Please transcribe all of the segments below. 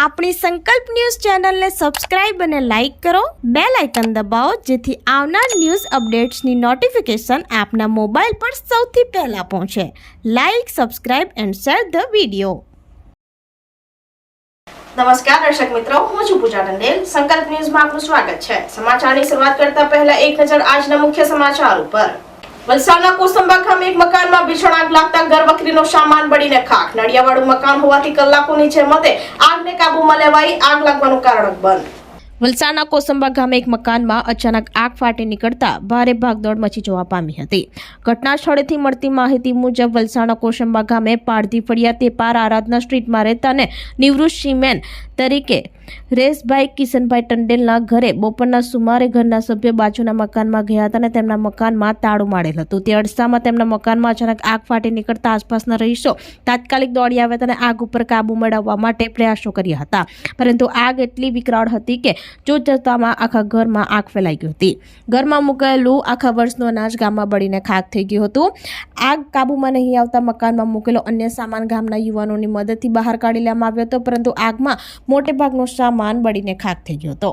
આપણી સંકલ્પ ન્યૂઝ ચેનલને સબસ્ક્રાઇબ અને લાઇક કરો, બેલ આઇકન દબાવો જેથી આવનાર ન્યૂઝ અપડેટ્સની નોટિફિકેશન આપના મોબાઈલ પર સૌથી પહેલા પહોંચે. Like, subscribe and share the video. નમસ્કાર દર્શક મિત્રો, હું છું પૂજા ટંડેલ. સંકલ્પ ન્યૂઝમાં આપનું સ્વાગત છે. સમાચારની શરૂઆત કરતા પહેલા એક નજર આજના મુખ્ય સમાચાર ઉપર. વલસાડના કોસંબા ગામે એક મકાનમાં ભીષણ આગ લાગતા ઘરવખરીનો સામાન બળીને ખાખ. નળિયાવાળું મકાન હોવાથી કલાકો નીચે મતે આગને કાબૂમાં લેવાઈ. આગ લાગવાનું કારણ અકબંધ. વલસાડના કોસંબા ગામે એક મકાનમાં અચાનક આગ ફાટી નીકળતા ભારે ભાગદોડ મચી જવા પામી હતી. ઘટના સ્થળેથી મળતી માહિતી મુજબ વલસાડના કોસંબા ગામે પારધી ફળિયા તેપાર આરાધના સ્ટ્રીટમાં રહેતા અને નિવૃત્ત સીમેન તરીકે રેશભાઈ કિશનભાઈ ટંડેલના ઘરે બપોરના સુમારે ઘરના સભ્ય બાજુના મકાનમાં ગયા હતા અને તેમના મકાનમાં તાળું મારેલ હતું. તે અરસામાં તેમના મકાનમાં અચાનક આગ ફાટી નીકળતા આસપાસના રહીશો તાત્કાલિક દોડી આવ્યા હતા અને આગ ઉપર કાબુ મેળવવા માટે પ્રયાસો કર્યા હતા, પરંતુ આગ એટલી વિકરાળ હતી કે જોતજોતામાં આખા ઘરમાં આગ ફેલાઈ ગઈ હતી. ઘરમાં મુકાયેલું આખા વર્ષનું અનાજ ગામમાં બળીને ખાખ થઈ ગયું હતું. આગ કાબુમાં નહીં આવતા મકાનમાં મૂકેલો અન્ય સામાન ગામના યુવાનોની મદદથી બહાર કાઢી લેવામાં આવ્યો હતો, પરંતુ આગમાં મોટે ભાગનો સામાન બળીને ખાખ થઈ ગયો હતો.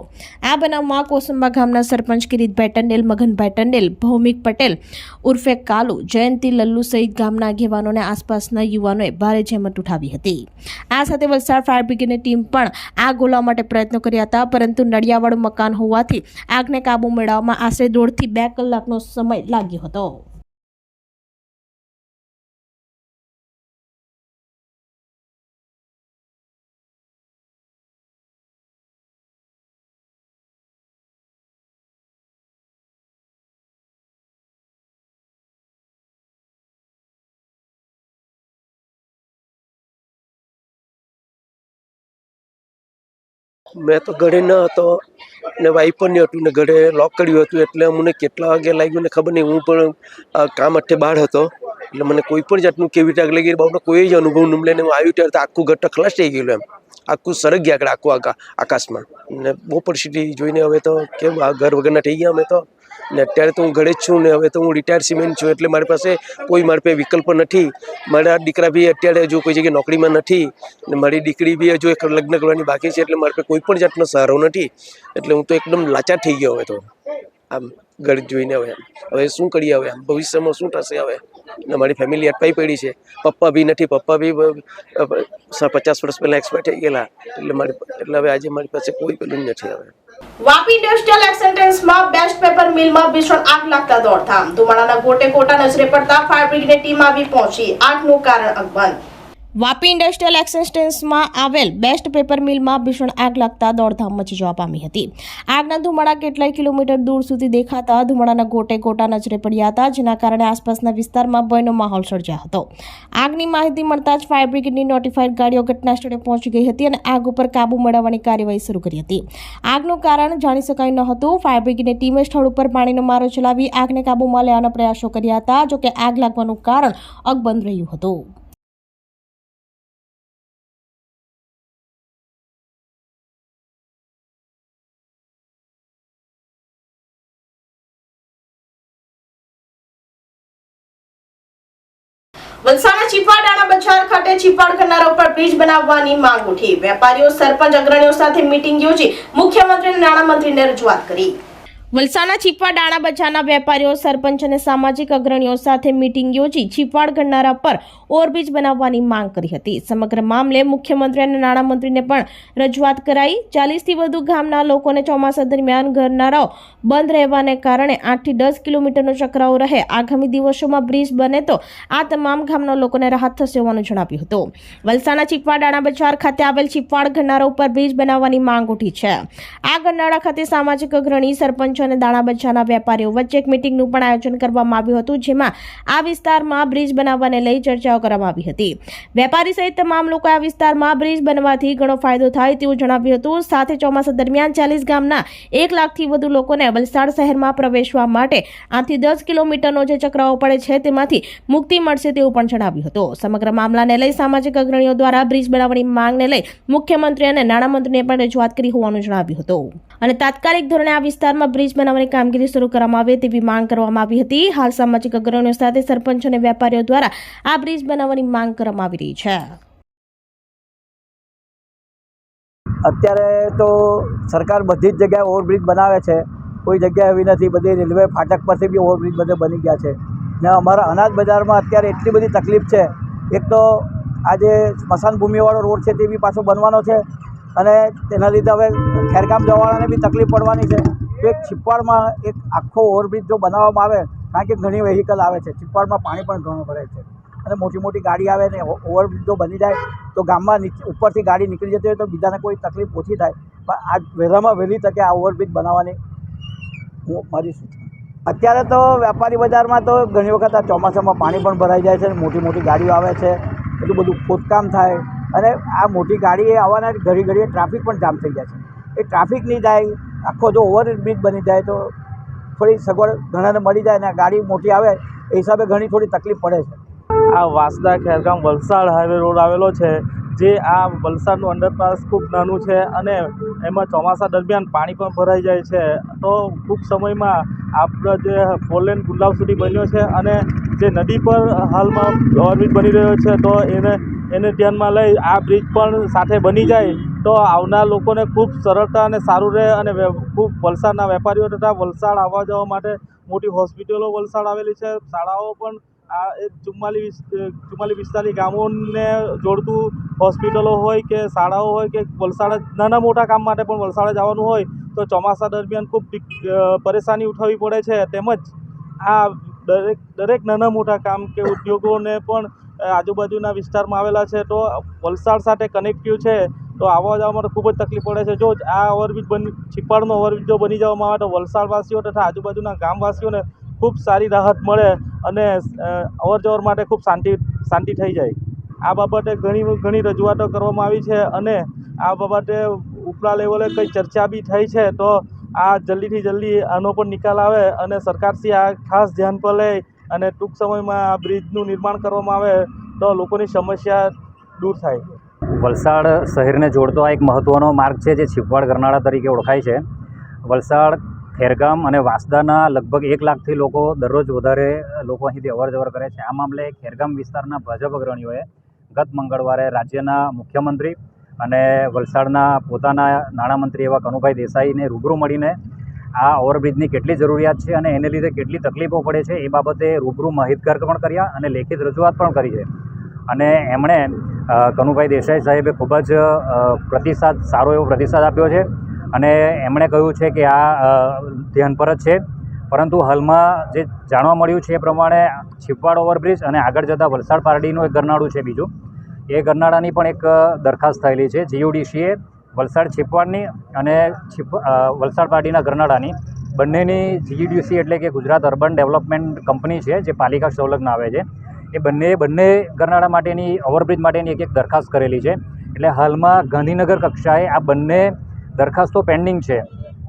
આ બનાવમાં કોસંબા ગામના સરપંચ કિરીટભાઈ ટંડેલ, મગનભાઈ ટંડેલ, ભૌમિક પટેલ ઉર્ફે કાલુ, જયંતિ લલ્લુ સહિત ગામના આગેવાનો અને આસપાસના યુવાનોએ ભારે જહેમત ઉઠાવી હતી. આ સાથે વલસાડ ફાયર બ્રિગેડની ટીમ પણ આગ ઓલવવા માટે પ્રયત્નો કર્યા હતા, પરંતુ નળિયાવાળું મકાન હોવાથી આગને કાબુ મેળવવામાં આશરે 1.5 થી 2 કલાકનો સમય લાગ્યો હતો. મેં તો ઘરે ન હતો ને વાઈફ પણ નહીં હતું ને ઘરે લોક કર્યું હતું, એટલે મને કેટલા વાગે લાગ્યું ને ખબર નહીં. હું પણ કામ અઠે બહાર હતો, એટલે મને કોઈ પણ જાતનું કેવી રીતે આગ લાગી બાબતનો કોઈ જ અનુભવ ન મળે. હું આવ્યું ત્યારે આખું ઘર ખલાસ થઈ ગયેલું, એમ આખું સરગ ગયા આગળ આખું આકાશમાં. ને બહુ પરિસ્થિતિ જોઈને હવે તો કેમ આ ઘર વગરના થઈ ગયા અમે તો. ને અત્યારે તો હું ઘરે જ છું ને હવે તો હું રિટાયર્ડ સિમેન્ટ છું, એટલે મારી પાસે કોઈ મારી પાસે વિકલ્પ નથી. મારા દીકરા બી અત્યારે હજુ કોઈ જગ્યાએ નોકરીમાં નથી ને મારી દીકરી બી હજુ એક લગ્ન કરવાની બાકી છે, એટલે મારી પાસે કોઈ પણ જાતનો સહારો નથી. એટલે હું તો એકદમ લાચાર થઈ ગયો હવે તો આમ ઘર જોઈને. હવે શું કરીએ, હવે આમ ભવિષ્યમાં શું થશે હવે. ને મારી ફેમિલી અટવાઈ પડી છે. પપ્પા બી નથી, પપ્પા બી 50 વર્ષ પહેલાં એક્સપાયર થઈ ગયેલા, એટલે હવે આજે મારી પાસે કોઈ પેલું નથી. હવે વાપી ઇન્ડસ્ટ્રીયલ એક્સટેન્શનમાં બેસ્ટ પેપર મિલમાં ભીષણ આગ લાગતા દોડધામ. ધુમાડાના ગોટે ગોટા નજરે પડતા ફાયર બ્રિગેડની ટીમ આવી પહોંચી. આગનું કારણ અકબંધ. વાપી ઇન્ડસ્ટ્રીયલ એક્સટેન્શનમાં આવેલ બેસ્ટ પેપર મિલમાં ભીષણ આગ લાગતા દોડધામ મચી જવા પામી હતી. આગના ધુમાડા કેટલાય કિલોમીટર દૂર સુધી દેખાતા ધુમાડાના ગોટે ગોટા નજરે પડ્યા હતા, જેના કારણે આસપાસના વિસ્તારમાં ભયનો માહોલ સર્જાયો હતો. આગની માહિતી મળતા જ ફાયર બ્રિગેડની નોટિફાઈડ ગાડીઓ ઘટના સ્થળે પહોંચી ગઈ હતી અને આગ ઉપર કાબુ મેળવવાની કાર્યવાહી શરૂ કરી હતી. આગનું કારણ જાણી શકાયું ન હતું. ફાયર બ્રિગેડની ટીમે સ્થળ ઉપર પાણીનો મારો ચલાવી આગને કાબુમાં લેવાના પ્રયાસો કર્યા હતા, જોકે આગ લાગવાનું કારણ અકબંધ રહ્યું હતું. વલસાડના ચીપાડાના બજાર ખાતે ચીપાડ કરનારા ઉપર બ્રિજ બનાવવાની માંગ ઉઠી. વેપારીઓ, સરપંચ અગ્રણીઓ સાથે મીટિંગ યોજી મુખ્યમંત્રી અને નાણામંત્રીને રજૂઆત કરી. વલસાડના ચીપાડ ડાણા બજારના વેપારીઓ, સરપંચ અને સામાજિક અગ્રણીઓ સાથે મીટિંગ યોજી ચીપાડ ગરનારા પર ઓવરબ્રિજ બનાવવાની માંગ કરી હતી. સમગ્ર મામલે મુખ્યમંત્રી અને નાણામંત્રીને પણ રજૂઆત કરાઈ. 40 થી વધુ ગામના લોકોને ચોમાસા દરમિયાન ગરનારાઓ બંધ રહેવાને કારણે 8 થી 10 કિલોમીટરનો ચક્રાવો રહે. આગામી દિવસોમાં બ્રિજ બને તો આ તમામ ગામના લોકોને રાહત થશે હોવાનું જણાવ્યું હતું. વલસાડના ચીપાડ ડાણા બજાર ખાતે આવેલ ચીપાડ ગરનારા ઉપર બ્રિજ બનાવવાની માંગ ઉઠી છે. આ ગરનારા ખાતે સામાજિક અગ્રણી, સરપંચ અને દાણા બજારના વેપારીઓ વચ્ચે એક મીટિંગનું પણ આયોજન કરવામાં આવ્યું હતું, જેમાં આ વિસ્તારમાં બ્રિજ બનાવવાને લઈ ચર્ચાઓ કરવામાં આવી હતી. વેપારી સહિત તમામ લોકો આ વિસ્તારમાં બ્રિજ બનવાથી ઘણો ફાયદો થાય તેવું જણાવ્યું હતું. સાથે ચોમાસા દરમિયાન 40 ગામના 1 લાખથી વધુ લોકોને વલસાડ શહેરમાં પ્રવેશવા માટે 8 થી 10 કિલોમીટરનો જે ચક્રાવો પડે છે તેમાંથી મુક્તિ મળશે તેવું પણ જણાવ્યું હતું. સમગ્ર મામલાને લઈ સામાજિક અગ્રણીઓ દ્વારા બ્રિજ બનાવવાની માંગને લઈ મુખ્યમંત્રી અને નાણામંત્રીને પણ રજૂઆત કરી હોવાનું જણાવ્યું હતું અને તાત્કાલિક ધોરણે આ વિસ્તારમાં બ્રિજ બનાવવાની કામગીરી શરૂ કરવામાં આવે તેવી માંગ કરવામાં આવી હતી. હાલ સામાજિક અગ્રણીઓ સાથે સરપંચ અને વેપારીઓ દ્વારા આ બ્રિજ બનાવવાની માંગ કરવામાં આવી રહી છે. અત્યારે તો સરકાર બધી જ જગ્યાએ ઓવરબ્રિજ બનાવે છે, કોઈ જગ્યાએ એવી નથી. બધી રેલવે ફાટક પરથી બી ઓવરબ્રિજ બધે બની ગયા છે ને અમારા અનાજ બજારમાં અત્યારે એટલી બધી તકલીફ છે. એક તો આ જે સ્મશાન ભૂમિવાળો રોડ છે તે બી પાછો બનવાનો છે અને તેના લીધે હવે ખેરગામ જવાવાળાને બી તકલીફ પડવાની છે. તો એક છિપ્પાડમાં એક આખો ઓવરબ્રિજ જો બનાવવામાં આવે, કારણ કે ઘણી વેહિકલ આવે છે, છિપ્પાડમાં પાણી પણ ઘણું ભરાય છે અને મોટી મોટી ગાડી આવે ને ઓવરબ્રિજ જો બની જાય તો ગામમાં ઉપરથી ગાડી નીકળી જતી હોય તો બીજાને કોઈ તકલીફ ઓછી થાય. પણ આ વહેલામાં વહેલી તકે આ ઓવરબ્રિજ બનાવવાની હું મારી સૂચના. અત્યારે તો વેપારી બજારમાં તો ઘણી વખત આ ચોમાસામાં પાણી પણ ભરાઈ જાય છે, મોટી મોટી ગાડીઓ આવે છે, એટલું બધું ખોદકામ થાય અને આ મોટી ગાડી આવવાના ઘડી ઘડીએ ટ્રાફિક પણ જામ થઈ જાય છે. એ ટ્રાફિક નહીં જાય, આખો જો ઓવરબ્રિજ બની જાય તો થોડી સગવડ ઘણાને મળી જાય અને ગાડી મોટી આવે એ હિસાબે ઘણી થોડી તકલીફ પડે છે. આ વાંસદા ખેરગામ વલસાડ હાઈવે રોડ આવેલો છે, જે આ વલસાડનું અંડરપાસ ખૂબ નાનું છે અને એમાં ચોમાસા દરમિયાન પાણી પણ ભરાઈ જાય છે. તો ટૂંક સમયમાં આપણો જે ફોરલેન ગુલાબ સુધી બન્યો છે અને જે નદી પર હાલમાં ઓવરબ્રિજ બની રહ્યો છે, તો એને ધ્યાનમાં લઈ આ બ્રિજ પણ સાથે બની જાય તો આવનાર લોકોને ખૂબ સરળતા અને સારું રહે અને ખૂબ વલસાડના વેપારીઓ તથા વલસાડ આવવા જવા માટે મોટી હોસ્પિટલો વલસાડ આવેલી છે, શાળાઓ પણ આ એક 44 ગામોને જોડતું હોસ્પિટલો હોય કે શાળાઓ હોય કે વલસાડ નાના મોટા કામ માટે પણ વલસાડ જવાનું હોય તો ચોમાસા દરમિયાન ખૂબ પરેશાની ઉઠાવવી પડે છે. તેમજ આ દરેક નાના મોટા કામ કે ઉદ્યોગોને પણ આજુબાજુના વિસ્તારમાં આવેલા છે, તો વલસાડ સાથે કનેક્ટિવ છે, તો આવવા જવા માટે ખૂબ જ તકલીફ પડે છે. જો આ ઓવરબ્રિજ છિપ્પાડનો ઓવરબ્રિજ જો બની જવામાં આવે તો વલસાડવાસીઓ તથા આજુબાજુના ગામવાસીઓને ખૂબ સારી રાહત મળે અને અવર જવર માટે ખૂબ શાંતિ થઈ જાય. આ બાબતે ઘણી રજૂઆતો કરવામાં આવી છે અને આ બાબતે ઉપલા લેવલે કંઈ ચર્ચા બી થઈ છે. તો આ જલ્દીથી જલ્દી આનો પણ નિકાલ આવે અને સરકારશ્રી આ ખાસ ધ્યાન પર લે અને ટૂંક સમયમાં આ બ્રિજનું નિર્માણ કરવામાં આવે તો લોકોની સમસ્યા દૂર થાય. વલસાડ શહેરને જોડતો આ એક મહત્ત્વનો માર્ગ છે જે છિપ્પાડ ગરનાળા તરીકે ઓળખાય છે. વલસાડ ખેરગામ અને વાંસદાના લગભગ 1 લાખથી લોકો દરરોજ વધારે લોકો અહીંથી અવર જવર કરે છે. આ મામલે ખેરગામ વિસ્તારના ભાજપ અગ્રણીઓએ ગત મંગળવારે રાજ્યના મુખ્યમંત્રી અને વલસાડના પોતાના નાણામંત્રી એવા કનુભાઈ દેસાઈને રૂબરૂ મળીને આ ઓવરબ્રિજની કેટલી જરૂરિયાત છે અને એને લીધે કેટલી તકલીફો પડે છે એ બાબતે રૂબરૂ માહિતગાર પણ કર્યા અને લેખિત રજૂઆત પણ કરી છે. અને એમણે કનુભાઈ દેસાઈ સાહેબે ખૂબ જ સારો એવો પ્રતિસાદ આપ્યો છે અને એમણે કહ્યું છે કે આ ધ્યાન પર જ છે. પરંતુ હાલમાં જે જાણવા મળ્યું છે એ પ્રમાણે છિપ્પાડ ઓવરબ્રિજ અને આગળ જતાં વલસાડ પારડીનું એક ગરનાળું છે બીજું, એ ગરનાળાની પણ એક દરખાસ્ત થયેલી છે GUDCએ વલસાડ છિપ્પાડની અને વલસાડ પારડીના ગરનાળાની બંનેની GUDC એટલે કે ગુજરાત અર્બન ડેવલપમેન્ટ કંપની છે જે પાલિકા સંલગ્ન આવે છે, એ બંને ગરનાળા માટેની ઓવરબ્રિજ માટેની એક દરખાસ્ત કરેલી છે. એટલે હાલમાં ગાંધીનગર કક્ષાએ આ બંને દરખાસ્તો પેન્ડિંગ છે.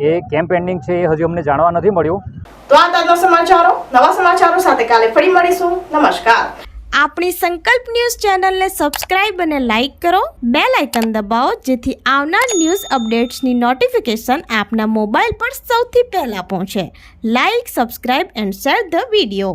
એ કેમ પેન્ડિંગ છે એ હજી અમને જાણવા નથી મળ્યું. તો આ તાજા સમાચારો, નવા સમાચારો સાથે કાલે ફરી મળીશું. નમસ્કાર. આપણી સંકલ્પ ન્યૂઝ ચેનલને સબસ્ક્રાઇબ અને લાઇક કરો, બેલ આઇકન દબાવો જેથી આવનાર ન્યૂઝ અપડેટ્સની નોટિફિકેશન આપના મોબાઈલ પર સૌથી પહેલા પહોંચે. Like, subscribe and share the video.